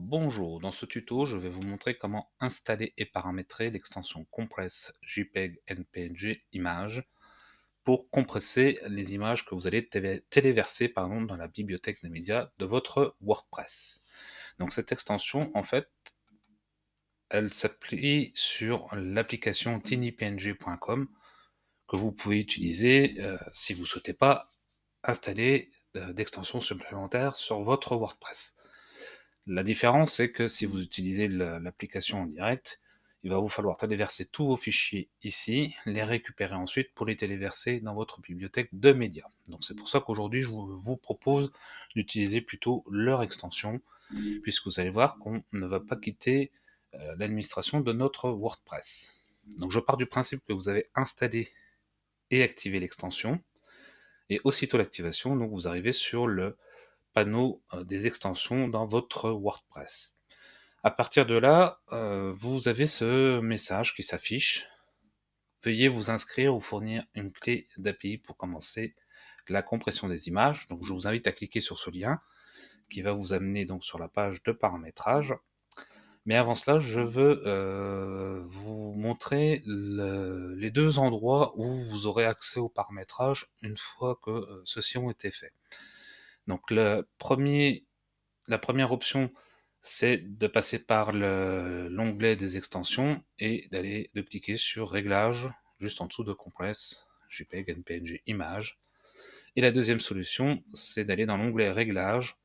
Bonjour, dans ce tuto, je vais vous montrer comment installer et paramétrer l'extension Compress JPEG NPNG Images pour compresser les images que vous allez téléverser dans la bibliothèque des médias de votre WordPress. Donc cette extension, en fait, elle s'appuie sur l'application tinypng.com que vous pouvez utiliser si vous ne souhaitez pas installer d'extensions supplémentaires sur votre WordPress. La différence, c'est que si vous utilisez l'application en direct, il va vous falloir téléverser tous vos fichiers ici, les récupérer ensuite pour les téléverser dans votre bibliothèque de médias. Donc c'est pour ça qu'aujourd'hui, je vous propose d'utiliser plutôt leur extension, puisque vous allez voir qu'on ne va pas quitter l'administration de notre WordPress. Donc je pars du principe que vous avez installé et activé l'extension, et aussitôt l'activation, donc vous arrivez sur le panneau des extensions dans votre WordPress. À partir de là, vous avez ce message qui s'affiche. Veuillez vous inscrire ou fournir une clé d'API pour commencer la compression des images. Donc je vous invite à cliquer sur ce lien qui va vous amener donc sur la page de paramétrage. Mais avant cela, je veux vous montrer les deux endroits où vous aurez accès au paramétrage une fois que ceux-ci ont été faits. Donc la première option, c'est de passer par l'onglet des extensions et de cliquer sur Réglages, juste en dessous de Compress, JPEG, NPNG, Images. Et la deuxième solution, c'est d'aller dans l'onglet Réglages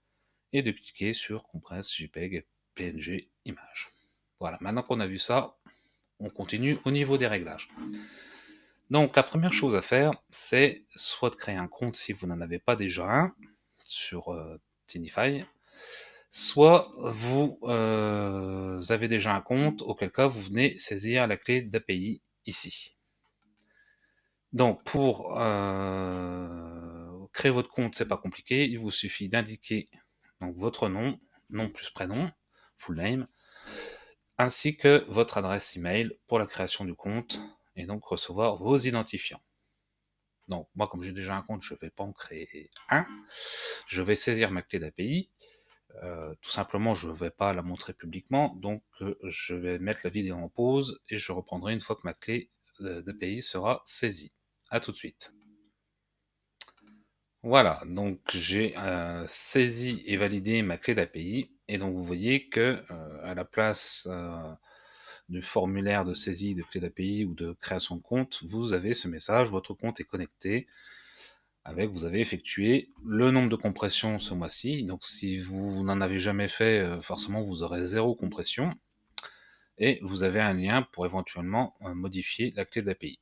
et de cliquer sur Compress, JPEG, PNG, Images. Voilà, maintenant qu'on a vu ça, on continue au niveau des réglages. Donc la première chose à faire, c'est soit de créer un compte si vous n'en avez pas déjà un sur Tinify, soit vous avez déjà un compte, auquel cas vous venez saisir la clé d'API ici. Donc pour créer votre compte, c'est pas compliqué, il vous suffit d'indiquer donc votre nom, nom plus prénom, full name, ainsi que votre adresse email pour la création du compte, et donc recevoir vos identifiants. Donc moi, comme j'ai déjà un compte, je ne vais pas en créer un, je vais saisir ma clé d'API. Tout simplement, je ne vais pas la montrer publiquement, donc je vais mettre la vidéo en pause et je reprendrai une fois que ma clé d'API sera saisie. A tout de suite. Voilà, donc j'ai saisi et validé ma clé d'API, et donc vous voyez que à la place du formulaire de saisie de clé d'API ou de création de compte, vous avez ce message, votre compte est connecté, vous avez effectué le nombre de compressions ce mois-ci. Donc si vous n'en avez jamais fait, forcément vous aurez 0 compression, et vous avez un lien pour éventuellement modifier la clé d'API.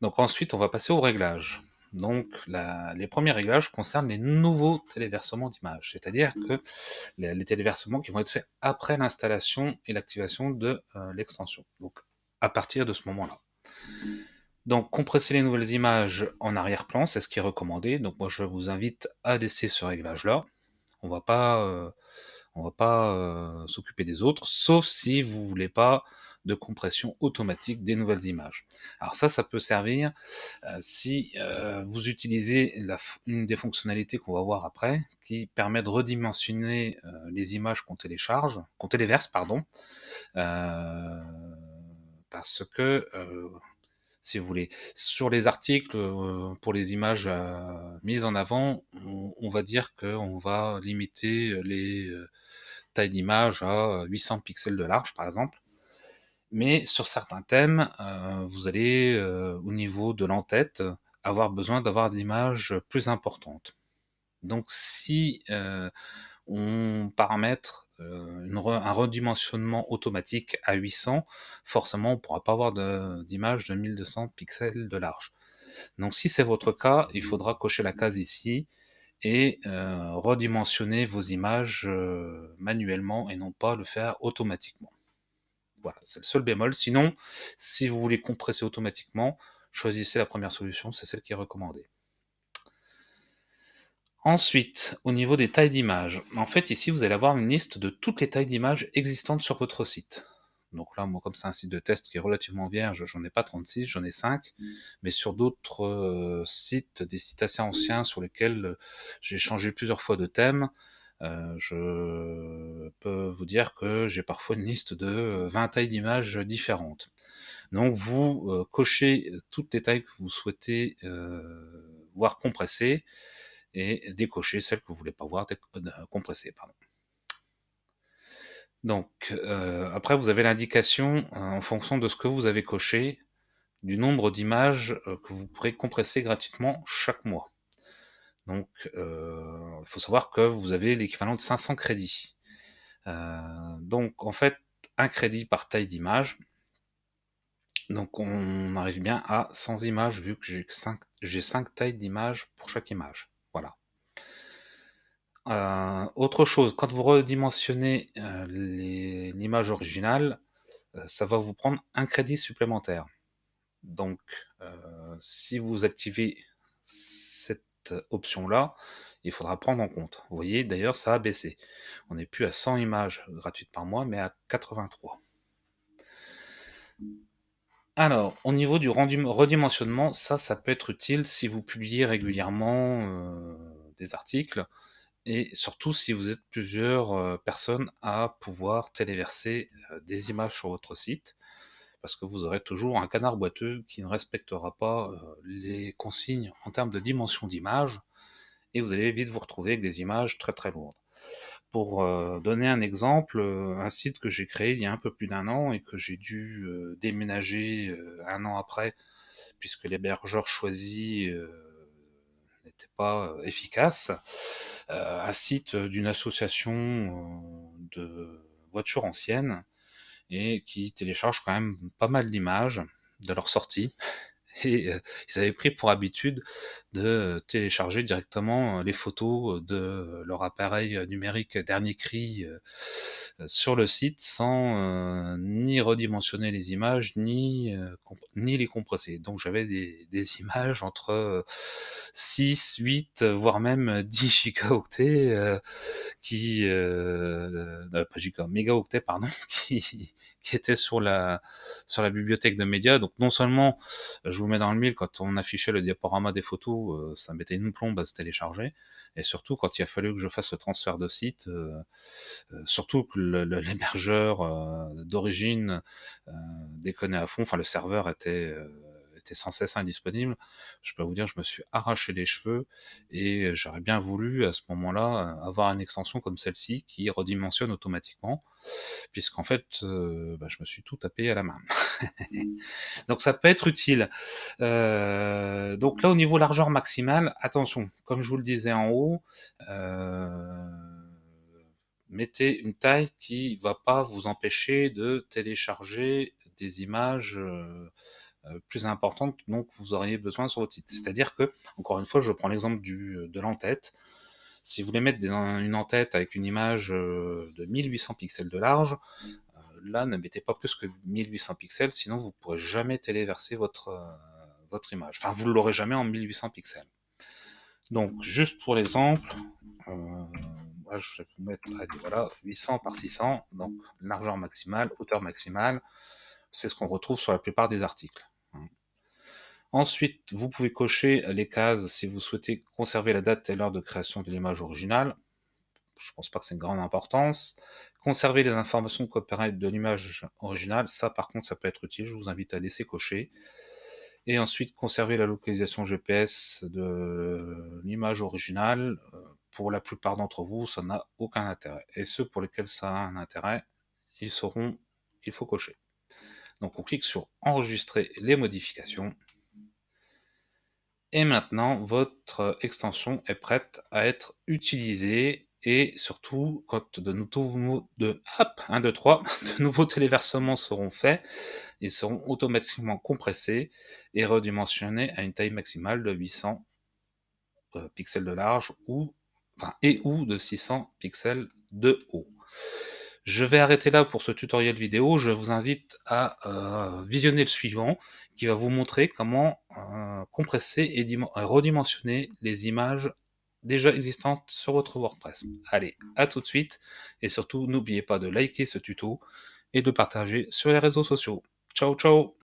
Donc ensuite on va passer aux réglages. Donc les premiers réglages concernent les nouveaux téléversements d'images, c'est-à-dire que les téléversements qui vont être faits après l'installation et l'activation de l'extension, donc à partir de ce moment-là. Donc compresser les nouvelles images en arrière-plan, c'est ce qui est recommandé. Donc moi je vous invite à laisser ce réglage-là. On va pas s'occuper des autres, sauf si vous voulez pas de compression automatique des nouvelles images. Alors ça peut servir si vous utilisez une des fonctionnalités qu'on va voir après, qui permet de redimensionner les images qu'on téléverse, parce que si vous voulez. Sur les articles, pour les images mises en avant, on va dire qu'on va limiter les tailles d'image à 800 pixels de large, par exemple. Mais sur certains thèmes, vous allez, au niveau de l'entête, avoir besoin d'avoir des images plus importantes. Donc si on paramètre un redimensionnement automatique à 800, forcément on ne pourra pas avoir d'image de 1200 pixels de large. Donc si c'est votre cas, il faudra cocher la case ici et redimensionner vos images manuellement et non pas le faire automatiquement. Voilà, c'est le seul bémol. Sinon, si vous voulez compresser automatiquement, choisissez la première solution, c'est celle qui est recommandée. Ensuite, au niveau des tailles d'image, en fait ici vous allez avoir une liste de toutes les tailles d'image existantes sur votre site. Donc là, moi comme c'est un site de test qui est relativement vierge, j'en ai pas 36, j'en ai 5, mais sur d'autres sites, des sites assez anciens sur lesquels j'ai changé plusieurs fois de thème, je peux vous dire que j'ai parfois une liste de 20 tailles d'images différentes. Donc vous cochez toutes les tailles que vous souhaitez voir compressées et décochez celles que vous voulez pas voir compressées. Pardon. Donc après vous avez l'indication en fonction de ce que vous avez coché du nombre d'images que vous pourrez compresser gratuitement chaque mois. Donc il faut savoir que vous avez l'équivalent de 500 crédits. Donc en fait un crédit par taille d'image. Donc on arrive bien à 100 images vu que j'ai 5 tailles d'images pour chaque image. Voilà. Autre chose, quand vous redimensionnez l'image originale, ça va vous prendre un crédit supplémentaire. Donc si vous activez cette option-là, il faudra prendre en compte. Vous voyez, d'ailleurs, ça a baissé. On n'est plus à 100 images gratuites par mois, mais à 83. Alors, au niveau du redimensionnement, ça peut être utile si vous publiez régulièrement des articles, et surtout si vous êtes plusieurs personnes à pouvoir téléverser des images sur votre site, parce que vous aurez toujours un canard boiteux qui ne respectera pas les consignes en termes de dimension d'image, et vous allez vite vous retrouver avec des images très très lourdes. Pour donner un exemple, un site que j'ai créé il y a un peu plus d'1 an et que j'ai dû déménager 1 an après, puisque l'hébergeur choisi n'était pas efficace, un site d'une association de voitures anciennes, et qui télécharge quand même pas mal d'images de leur sortie. Et ils avaient pris pour habitude de télécharger directement les photos de leur appareil numérique dernier cri sur le site sans ni redimensionner les images ni les compresser. Donc j'avais des images entre 6, 8, voire même 10 gigaoctets qui pas giga, mégaoctets pardon, qui étaient sur la bibliothèque de médias. Donc non seulement je vous mets dans le mille, quand on affichait le diaporama des photos, ça mettait une plombe à se télécharger, et surtout quand il a fallu que je fasse le transfert de site, surtout que l'hébergeur d'origine déconnait à fond, enfin le serveur était sans cesse indisponible, je peux vous dire, je me suis arraché les cheveux, et j'aurais bien voulu à ce moment-là avoir une extension comme celle-ci qui redimensionne automatiquement, puisqu'en fait je me suis tout tapé à la main. Donc ça peut être utile. Donc là au niveau largeur maximale, attention, comme je vous le disais en haut, mettez une taille qui va pas vous empêcher de télécharger des images plus importantes dont vous auriez besoin sur votre site. C'est-à-dire que, encore une fois, je prends l'exemple de l'entête. Si vous voulez mettre une entête avec une image de 1800 pixels de large, là, ne mettez pas plus que 1800 pixels, sinon vous ne pourrez jamais téléverser votre image. Enfin, vous ne l'aurez jamais en 1800 pixels. Donc, juste pour l'exemple, je vais vous mettre, allez, voilà, 800 par 600, donc largeur maximale, hauteur maximale, c'est ce qu'on retrouve sur la plupart des articles. Ensuite, vous pouvez cocher les cases si vous souhaitez conserver la date et l'heure de création de l'image originale. Je pense pas que c'est une grande importance. Conserver les informations de copyright de l'image originale, ça par contre ça peut être utile, je vous invite à laisser cocher. Et ensuite conserver la localisation GPS de l'image originale, pour la plupart d'entre vous ça n'a aucun intérêt. Et ceux pour lesquels ça a un intérêt, il faut cocher. Donc on clique sur enregistrer les modifications. Et maintenant, votre extension est prête à être utilisée, et surtout, quand de nouveaux téléversements seront faits, ils seront automatiquement compressés et redimensionnés à une taille maximale de 800 pixels de large ou de 600 pixels de haut. Je vais arrêter là pour ce tutoriel vidéo, je vous invite à visionner le suivant qui va vous montrer comment compresser et redimensionner les images déjà existantes sur votre WordPress. Allez, à tout de suite, et surtout n'oubliez pas de liker ce tuto et de partager sur les réseaux sociaux. Ciao ciao!